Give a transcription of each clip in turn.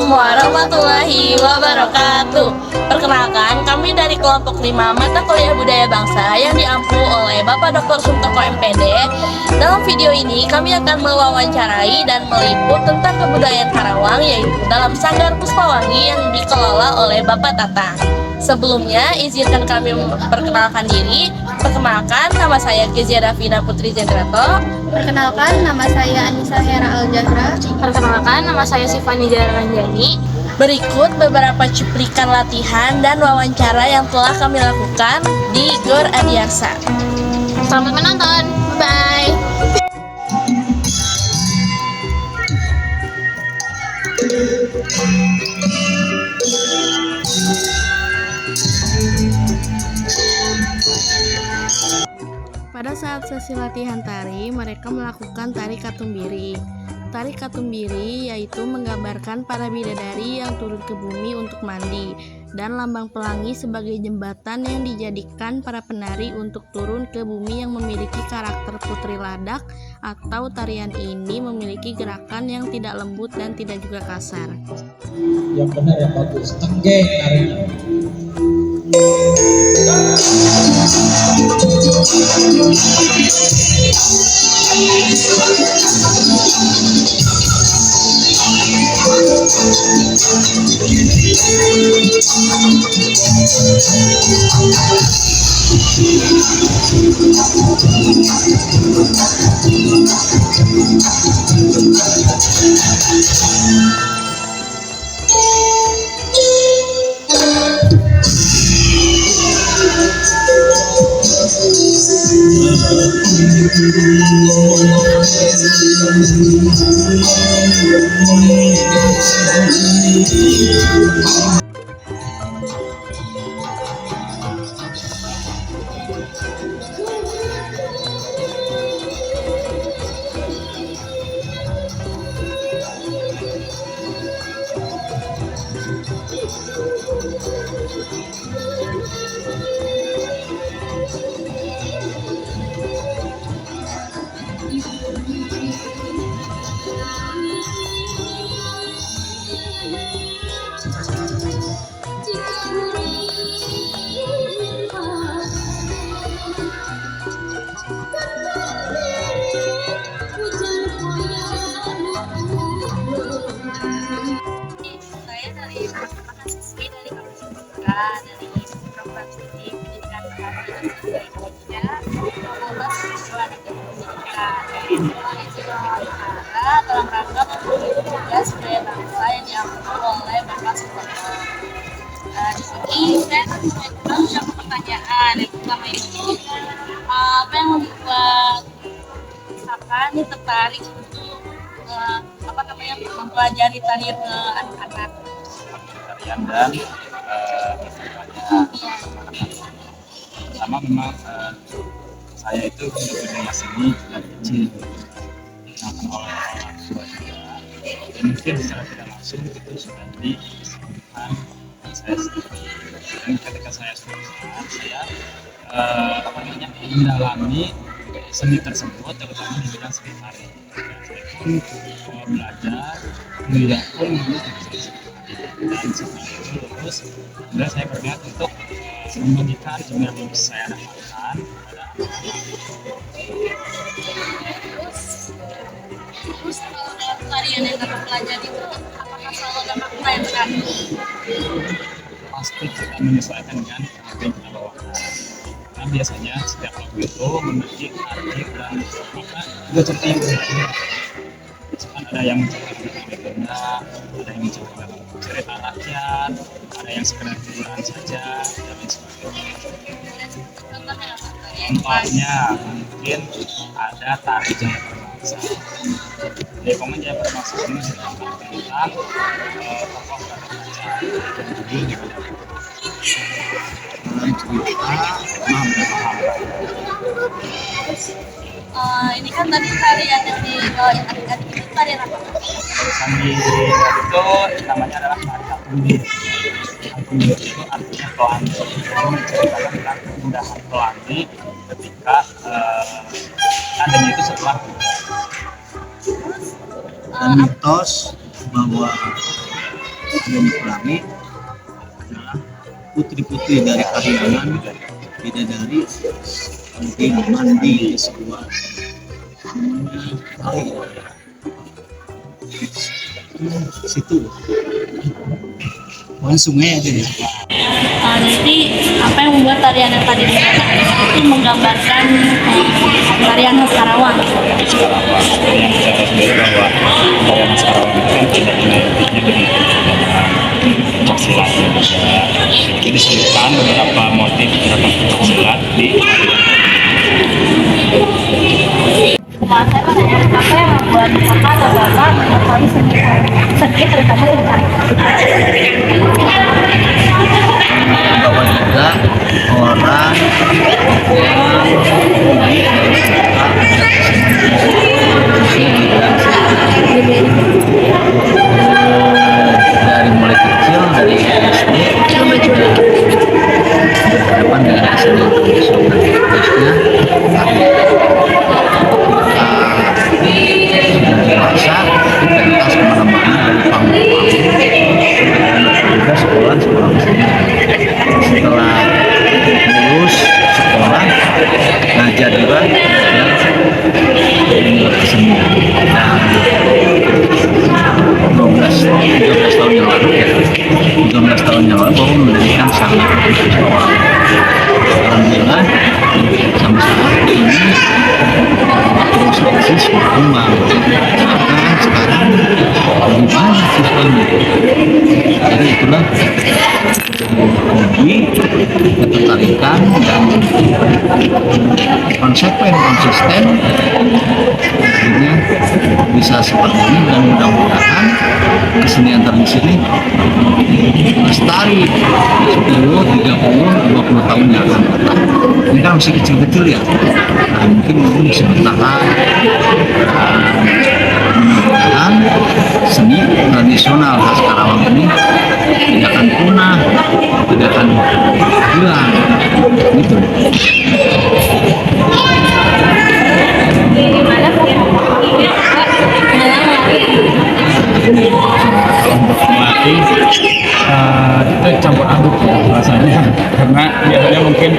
Assalamualaikum warahmatullahi wabarakatuh. Perkenalkan, kami dari kelompok 5 mata kuliah budaya bangsa yang diampu oleh Bapak Dr. Suntoko MPD. Dalam video ini kami akan mewawancarai dan meliput tentang kebudayaan Karawang, yaitu dalam Sanggar Puspawangi yang dikelola oleh Bapak Tatang. Sebelumnya, izinkan kami memperkenalkan diri. Perkenalkan, nama saya Kezia Davina Putri Zendrato. Perkenalkan, nama saya Anissa Hera Al-Jahra. Perkenalkan, nama saya Sifani Jaranjani. Berikut beberapa cuplikan latihan dan wawancara yang telah kami lakukan di Gor Adiarsa. Selamat menonton, bye. Pada saat sesi latihan tari, mereka melakukan tari katumbiri. Tari katumbiri yaitu menggambarkan para bidadari yang turun ke bumi untuk mandi, dan lambang pelangi sebagai jembatan yang dijadikan para penari untuk turun ke bumi yang memiliki karakter putri ladak, atau tarian ini memiliki gerakan yang tidak lembut dan tidak juga kasar. Yang benar yang bagus, tenggeng tarinya. Saya dari mahasiswi dari kampus Merdeka, dari program studi pendidikan Bahasa Indonesia 12 siswa anak pendidikan wawancara dalam rangka memenuhi tugas budaya bangsa yang diampu oleh Bapak Suntoko. Di sini saya akan mengajukan beberapa pertanyaan. Yang pertama itu, apa yang membuat misalkan ini tertarik untuk mempelajari tari anak-anak? Tarian dan pertama memang saya itu untuk budaya seni dari kecil dikenalkan oleh orang tua juga, dan mungkin secara tidak langsung itu sudah disampaikan saya sendiri. Dan ketika saya sudah saya mendalami seni tersebut, terutama di bidang seni tari. Dan saya pun belajar, kemudian pun dan setelah itu lulus, kemudian saya berniat untuk membagikan ilmu yang saya dapatkan kepada Terus kalau dalam tarian yang kamu pelajari itu, apakah selalu ada makna yang terkandung? pasti kita menyesuaikan dengan apa yang kita bawakan. Karena biasanya setiap lagu itu memiliki arti dan makna juga cerita yang berbeda. Misalkan ada yang menceritakan legenda, ada yang menceritakan cerita rakyat, ada yang sekedar hiburan saja, dan lain sebagainya. Contohnya mungkin ada tari Jaya Berbangsa. Dekongan Jaya Berbangsa ini menceritakan tentang tokoh Gatot Kaca dan judul di Gajah dalam cerita Mahabharata. Ini kan tadi tarian yang dibawain adik-adik itu tarian apa? Sambil itu namanya adalah tari katumbir. Katumbir itu artinya pelangi. Ini menceritakan tentang kemudahan pelangi ketika adanya itu setelah dan mitos bahwa adanya pelangi adalah putri-putri dari kahyangan bidadari mungkin mandi di sebuah air situ bukan sungai aja ya. Jadi apa yang membuat tarian yang tadi dikatakan itu menggambarkan tarian khas Karawang. Yang kita tahu sendiri bahwa tarian khas Karawang itu kan tidak identiknya dengan pencak silat ya. Itu disebutkan beberapa motif gerakan pencak silat di Saya menanya apa yang membuat kakak atau bapak mengetahui seni terutama tentang bahwa juga orang dari mulai kecil dari SD berhadapan dengan seni tradisional khususnya dewasa pentas kemana-mana dari panggung-panggung juga sekolah setelah lulus sekolah ngajar juga kesenian dan 13 tahun yang lalu ya 13 tahun yang lalu baru mendirikan Sanggar Sekolah. Alhamdulillah sampai saat ini terus eksis berkembang bahkan sekarang lebih banyak siswanya. Jadi itulah hobi, ketertarikan dan konsisten akhirnya bisa seperti ini dan mudah-mudahan kesenian tradisi ini lestari 10, 30, 20 tahun yang akan datang. Ini kan masih kecil-kecil ya, nah, mungkin bisa bertahan mudah-mudahan seni tradisional khas Karawang ini tidak akan punah, tidak akan hilang gitu. melatih itu campur aduk ya rasanya karena biasanya mungkin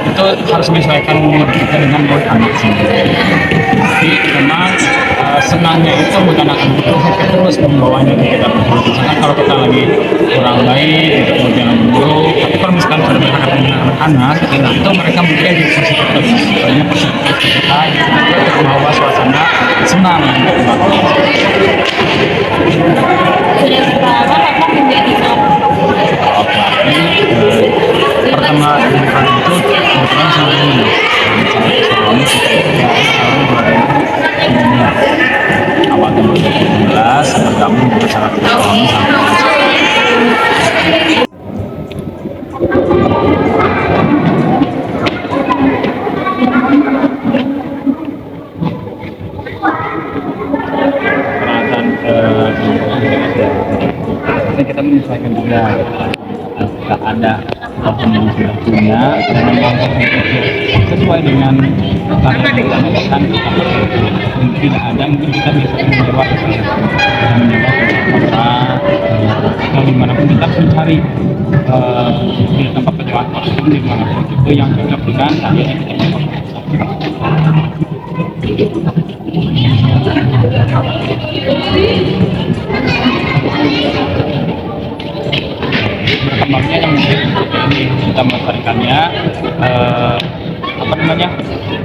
itu harus menyesuaikan umur kita dengan umur anak sendiri. Tapi memang senangnya itu bukan akan kita terus membawanya ke kita. Misalkan kalau kita lagi kurang baik, kita mau jalan dulu. Tapi kalau misalkan sudah anak-anak, itu mereka mungkin di posisi banyak persiapan kita untuk membawa suasana senang. sudah berapa kakak menjadi Pertama itu kebetulan sama ini awal tahun 2017 bergabung bersama tahun sampai kita menyesuaikan juga kita ada apapun yang sudah punya dan memang sesuai dengan target kita bahkan tidak ada mungkin kita bisa menyewa atau dimanapun kita mencari di tempat penyewaan kostum dimanapun itu yang cocok dengan target yang kita pakai. Berkembangnya yang kita melestarikannya apa namanya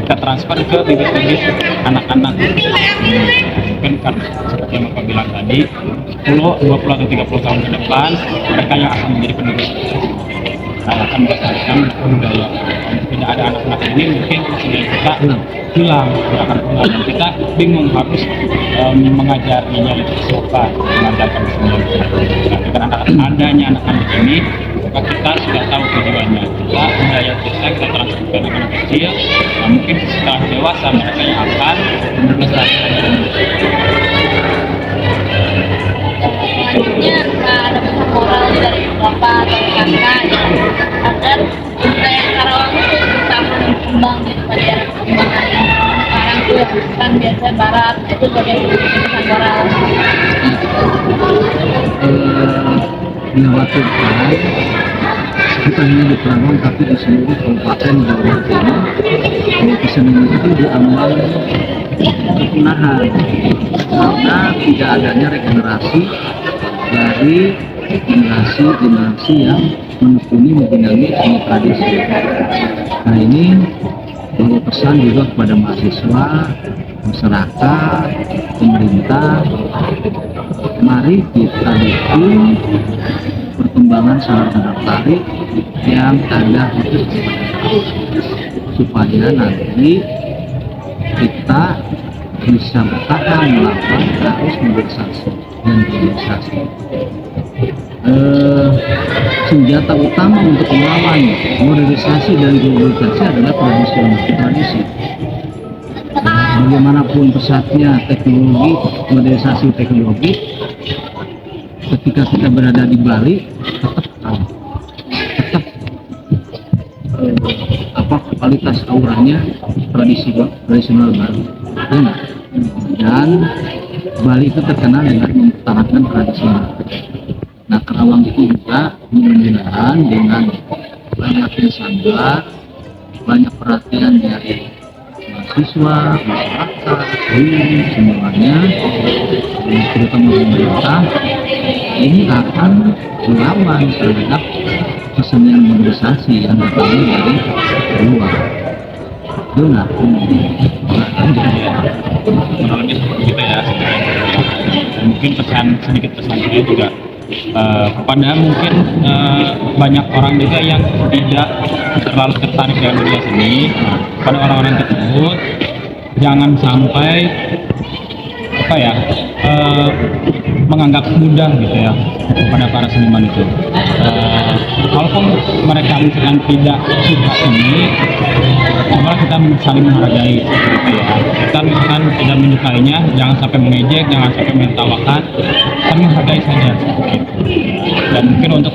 kita transfer ke bibit-bibit anak-anak mungkin kan seperti yang Bapak bilang tadi 10, 20 atau 30 tahun ke depan mereka yang akan menjadi penerus akan melestarikan budaya. Tidak ada anak-anak ini mungkin kesenian kita hilang akan pulang dan kita bingung harus mengajarinya lebih sopan mengajarkan kesenian kita. Dengan adanya anak-anak ini maka kita sudah tahu tujuannya kita budaya kita transferkan anak kecil mungkin setelah dewasa mereka yang akan melestarikan. selanjutnya ada pesan moral dari bapak atau kakak agar budaya Karawang itu bisa berkembang daripada yang perkembangan sekarang tuh yang kan biasa barat itu sebagai pesan moral. dikhawatirkan bukan hanya di Pelabuhan tapi di seluruh kabupaten Jawa Timur bahwa kesenian itu dianggap kepunahan karena tidak adanya regenerasi dari generasi yang menekuni membinangi seni tradisi. Nah ini bawa pesan juga kepada mahasiswa, masyarakat, pemerintah, mari kita dukung perkembangan sarana tari yang ada khusus supaya nanti kita bisa bertahan melawan arus modernisasi dan globalisasi. Senjata utama untuk melawan modernisasi dan globalisasi adalah tradisi. Bagaimanapun pesatnya teknologi, modernisasi teknologi, ketika kita berada di Bali tetap kualitas auranya tradisional Bali. Dan Bali itu terkenal dengan mempertahankan tradisional. Nah, Kerawang itu juga mudah-mudahan dengan banyaknya sanggar, banyak perhatian dari mahasiswa, masyarakat, guru, semuanya, terutama pemerintah, ini akan melawan terhadap kesenian modernisasi yang datangnya dari luar. Itu nggak? Kurang lebih seperti itu ya. Mungkin sedikit pesan saya juga kepada mungkin banyak orang juga yang tidak terlalu tertarik dengan dunia seni. Pada orang-orang tersebut jangan sampai menganggap mudah gitu ya kepada para seniman itu. Walaupun mereka misalkan tidak suka seni, coba kita saling menghargai seperti itu ya. Kita misalkan tidak menyukainya, jangan sampai mengejek, jangan sampai menertawakan, kami menghargai saja seperti itu. Dan mungkin untuk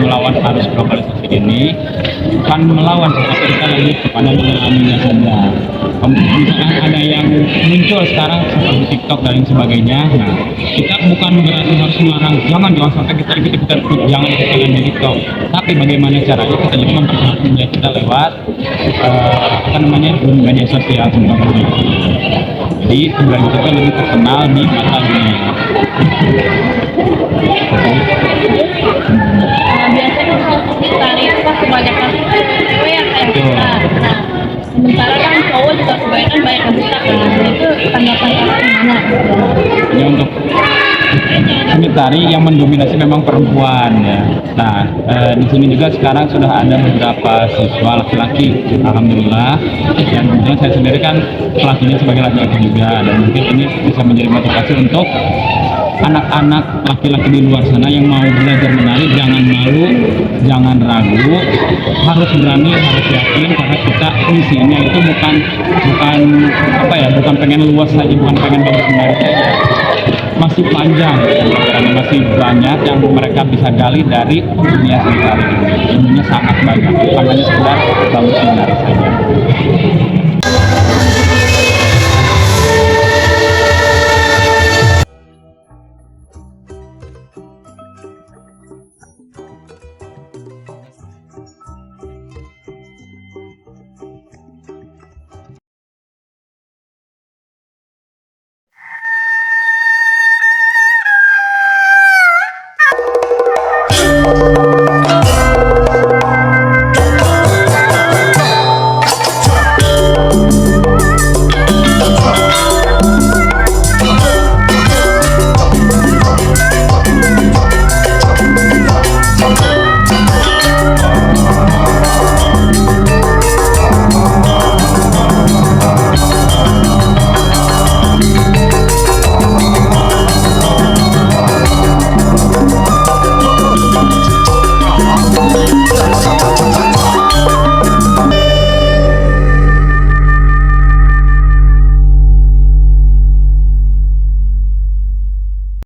melawan arus globalisasi ini bukan melawan, tetapi kita lebih kepada mengalaminya saja. Misalkan ada yang muncul sekarang seperti TikTok dan sebagainya, nah kita bukan berarti harus melarang, jangan sampai kita jangan ikut di TikTok, tapi bagaimana caranya kita juga memperkenalkan budaya kita lewat media sosial sebenarnya. Jadi budaya kita lebih terkenal di mata dunia. Biasanya kalau tari itu kan kebanyakan cewek yang kayak kita. Nah, sementara kan cowok juga kebanyakan banyak yang bisa kan. Itu tanggapan kakak gimana? Ya, untuk seni tari yang mendominasi memang perempuan ya. Nah, di sini juga sekarang sudah ada beberapa siswa laki-laki, alhamdulillah. Dan kemudian saya sendiri kan pelatihnya sebagai laki-laki juga, dan mungkin ini bisa menjadi motivasi untuk anak-anak laki-laki di luar sana yang mau belajar menari. Jangan malu, jangan ragu, harus berani, harus yakin, karena kita misinya itu bukan pengen luas saja, bukan pengen bagus menari saja. Masih panjang, karena masih banyak yang mereka bisa gali dari dunia seni tari. Ilmunya sangat banyak, bukan hanya sekedar bagus menari saja.